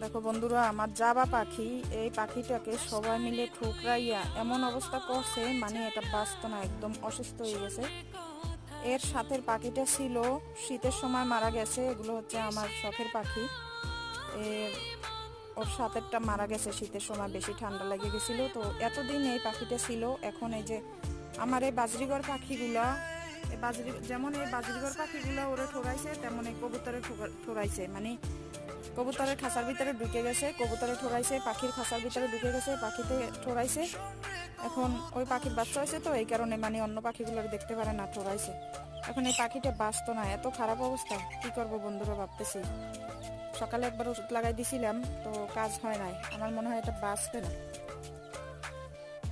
দেখো বন্ধুরা, আমার জাবা পাখি, এই পাখিটাকে সবাই মিলে ঠুকরাইয়া এমন অবস্থা করছে, মানে এটা বাঁচত না, একদম অসুস্থ হয়ে গেছে। এর সাথের পাখিটা ছিল শীতের সময় মারা গেছে। এগুলো হচ্ছে আমার শখের পাখি। ওর সাথেরটা মারা গেছে শীতের সময়, বেশি ঠান্ডা লেগে গেছিলো। তো এতদিন এই পাখিটা ছিল। এখন এই যে আমার এই বাজরিঘর পাখিগুলা, যেমন এই বাজরিঘর পাখিগুলা ওরা ঠোরাইছে, তেমন এই কবুতরে ঠোরাইছে। মানে কবুতরের খাঁচার ভিতরে ঢুকে গেছে, কবুতরে ঠোরাইছে, পাখির খাঁচার ভিতরে ঢুকে গেছে, পাখিতে ঠোরাইছে। এখন ওই পাখির বাচ্চা হয়েছে, তো এই কারণে মানে অন্য পাখিগুলো দেখতে পারে না, ঠোরাইছে। এখন এই পাখিটা বাঁচতো না, এত খারাপ অবস্থা। কি করবো বন্ধুরা, ভাবতেছি। সকালে একবার ওষুধ লাগাই দিছিলাম, তো কাজ হয় নাই। আমার মনে হয় এটা বাঁচবে না।